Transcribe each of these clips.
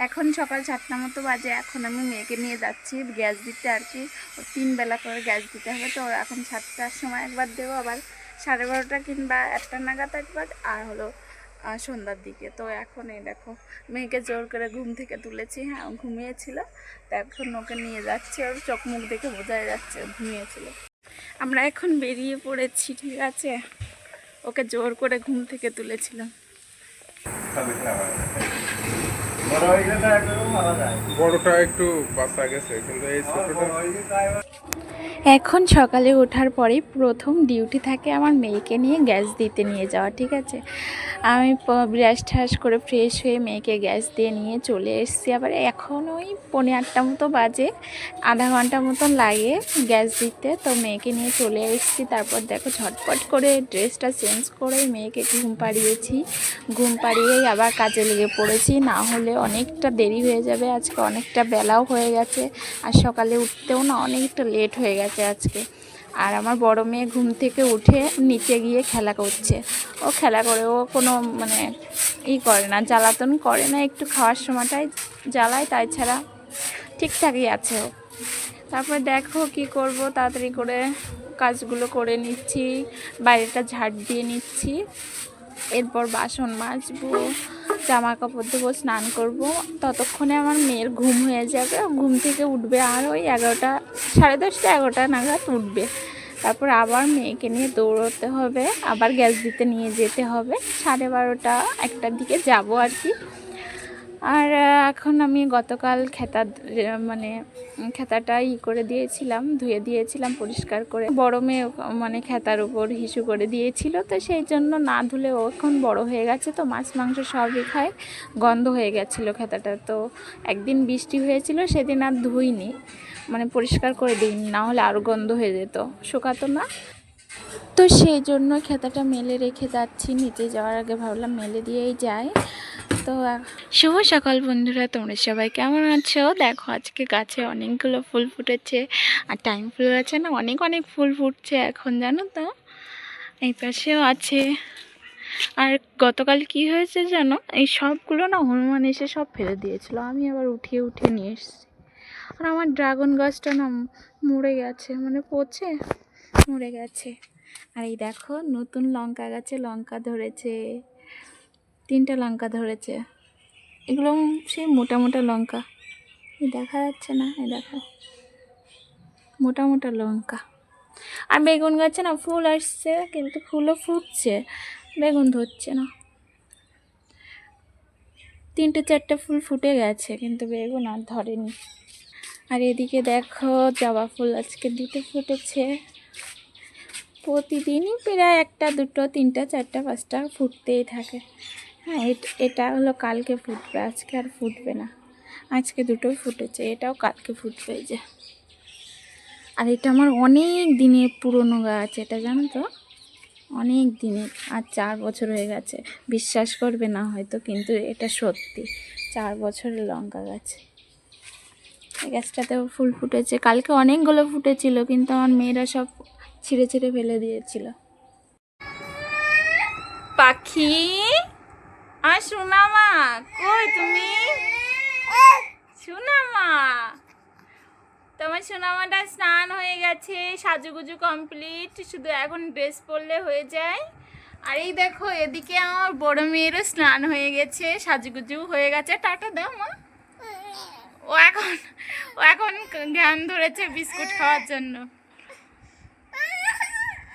এখন সকাল 7টা মতো বাজে। এখন আমি মেয়েকে নিয়ে যাচ্ছি গ্যাস দিতে আর কি। 3 বেলা করে গ্যাস দিতে হবে, তো এখন 7টার সময় একবার দেবো, আবার 12:30 কিংবা 1টা নাগাদ একবার, আর হলো সন্ধ্যার দিকে। তো এখন এই দেখো মেয়েকে জোর করে ঘুম থেকে তুলেছি। হ্যাঁ, ঘুমিয়েছিল, তো এখন ওকে নিয়ে যাচ্ছে। ওর চোখ মুখ দেখে বোঝাই যাচ্ছে ঘুমিয়েছিল। আমরা এখন বেরিয়ে পড়েছি, ঠিক আছে। ওকে জোর করে ঘুম থেকে তুলেছিলাম। বড়টা একটু বাঁচা গেছে, কিন্তু এই ছোটটা এখন সকালে ওঠার পরে প্রথম ডিউটি থাকে আমার মেয়েকে নিয়ে গ্যাস দিতে নিয়ে যাওয়া, ঠিক আছে। আমি ব্রাশ ঠাস করে ফ্রেশ হয়ে মেয়েকে গ্যাস দিয়ে নিয়ে চলে এসেছি। আবার এখন ওই 7:45 মতো বাজে, আধা ঘন্টা মতন লাগে গ্যাস দিতে। তো মেয়েকে নিয়ে চলে এসেছি। তারপর দেখো ঝটপট করে ড্রেসটা চেঞ্জ করে মেয়েকে ঘুম পাড়িয়েছি। ঘুম পাড়িয়েই আবার কাজে লেগে পড়েছি, না হলে অনেকটা দেরি হয়ে যাবে। আজকে অনেকটা বেলাও হয়ে গেছে, আর সকালে উঠতেও না অনেকটা লেট হয়ে গেছে আজকে। আর আমার বড় মেয়ে ঘুম থেকে উঠে নিচে গিয়ে খেলা করছে। ও খেলা করে, ও কোনো মানে করে না, জ্বালাতন করে না, একটু খাওয়ার সময়টাই জ্বালায়, তাই ছাড়া ঠিকঠাকই আছে ও। তারপর দেখো কি করব, তাড়াতাড়ি করে কাজগুলো করে নিচ্ছি, বাইরেটা ঝাড় দিয়ে নিচ্ছি। এরপর বাসন মাজবো, জামা কাপড় দেবো, স্নান করব। ততক্ষণে আমার মেয়ের ঘুম হয়ে যাবে, ঘুম থেকে উঠবে আর ওই 11টা, 10:30, 11টা নাগাদ উঠবে। তারপর আবার মেয়েকে নিয়ে দৌড়তে হবে, আবার গ্যাস দিতে নিয়ে যেতে হবে। 12:30, 1টার দিকে যাব আর কি। আর এখন আমি গতকাল মানে খেতাটা করে দিয়েছিলাম, ধুয়ে দিয়েছিলাম পরিষ্কার করে। বড় মেয়ে মানে খেতার উপর হিসু করে দিয়েছিল, তো সেই জন্য না ধুলে ও এখন বড় হয়ে গেছে, তো মাছ মাংস সবই খায়, গন্ধ হয়ে গেছিলো খেতাটা। তো একদিন বৃষ্টি হয়েছিল, সেদিন আর ধুইনি, মানে পরিষ্কার করে দিইনি, না হলে আরও গন্ধ হয়ে যেত, শুকাতো না। তো সেই জন্য খেতাটা মেলে রেখে যাচ্ছি। নিচে যাওয়ার আগে ভাবলাম মেলে দিয়েই যাই। তো শুভ সকাল বন্ধুরা, তোমরা সবাই কেমন আছো? দেখো আজকে গাছে অনেকগুলো ফুল ফুটেছে, আর টাইম ফুল আছে না, অনেক অনেক ফুল ফুটছে এখন, জানো তো। এই পাশেও আছে। আর গতকাল কি হয়েছে জানো, এই সবগুলো না হনুমান এসে সব ফেলে দিয়েছিল, আমি আবার উঠিয়ে উঠিয়ে নিয়ে এসেছি। আর আমার ড্রাগন গাছটা না মরে গেছে, মানে পচে মরে গেছে। আর এই দেখো নতুন লঙ্কা গাছে লঙ্কা ধরেছে, 3টা লঙ্কা ধরেছে। এগুলো সেই মোটা মোটা লঙ্কা, এই দেখা যাচ্ছে না, এই দেখো মোটা মোটা লঙ্কা। আর বেগুন গাছে না ফুল আসছে, কিন্তু ফুলও ফুটছে, বেগুন ধরছে না। 3টে 4টে ফুল ফুটে গেছে, কিন্তু বেগুন আর ধরেনি। আর এদিকে দেখো জবা ফুল আজকে 2টে ফুটেছে। প্রতিদিনই প্রায় 1টা 2টো 3টা 4টা 5টা ফুটতেই থাকে। হ্যাঁ, এটা হলো কালকে ফুটবে, আজকে আর ফুটবে না। আজকে 2টো ফুটেছে, এটাও কালকে ফুটবে। এই যে, আর এটা আমার অনেক দিনের পুরনো গাছ, এটা জানো তো, অনেক দিনের। আর 4 বছর হয়ে গেছে, বিশ্বাস করবে না হয়তো, কিন্তু এটা সত্যি 4 বছরের লঙ্কা গাছ। এই গাছটাতেও ফুল ফুটেছে, কালকে অনেকগুলো ফুটেছিল, কিন্তু আমার মেয়েরা সব ছিঁড়ে ছিঁড়ে ফেলে দিয়েছিল। পাখি, আর সোনামা কই তুমি? সোনামা, তোমার সোনামাটা স্নান হয়ে গেছে, সাজুগুজু কমপ্লিট, শুধু এখন ড্রেস পরলে হয়ে যায়। আর এই দেখো এদিকে আমার বড় মেয়েরও স্নান হয়ে গেছে, সাজুগুজু হয়ে গেছে। টাটা দাও মা। ও এখন জ্ঞান ধরেছে বিস্কুট খাওয়ার জন্য,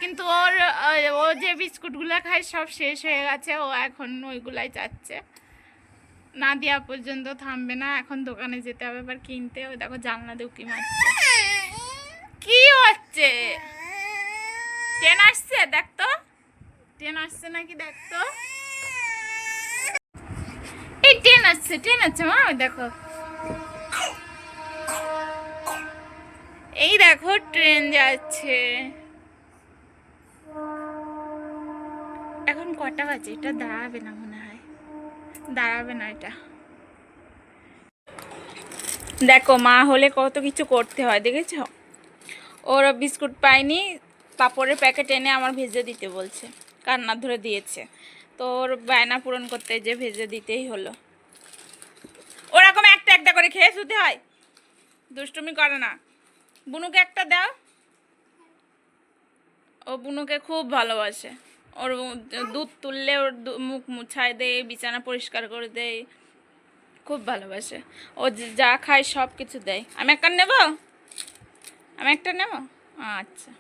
কিন্তু ও যে বিস্কুটগুলো খায় সব শেষ হয়ে গেছে, ও এখন ওইগুলাই চাচ্ছে, না দেওয়া পর্যন্ত থামবে না। এখন দোকানে যেতে হবে আবার কিনতে। ওই দেখো জানলা দিয়ে উঁকি মারছে। কি হচ্ছে? ট্রেন আসছে, দেখতো ট্রেন আসছে নাকি, দেখতো। এই ট্রেন আসছে মা, ওই দেখো, এই দেখো ট্রেন যাচ্ছে। এখন কটা বাজে? এটা দাঁড়াবে না মনে হয়, দাঁড়াবে না এটা। দেখো মা হলে কত কিছু করতে হয়, দেখেছো? ওরা বিস্কুট পায়নি, পাপড়ের প্যাকেট এনে আমার ভেজে দিতে বলছে, কান্না ধরে দিয়েছে। তো ওর বায়না পূরণ করতে যে ভেজে দিতেই হলো। ওরকম হয়, দুষ্টুমি করে না। বুনুকে একটা দাও, ও বুনুকে খুব ভালোবাসে। ওর দুধ তুললে ওর মুখ মুছায় দেয়, বিছানা পরিষ্কার করে দেয়, খুব ভালোবাসে। ও যা খায় সব কিছু দেয়। আমি একটা নেব, আমি একটা নেব, আচ্ছা।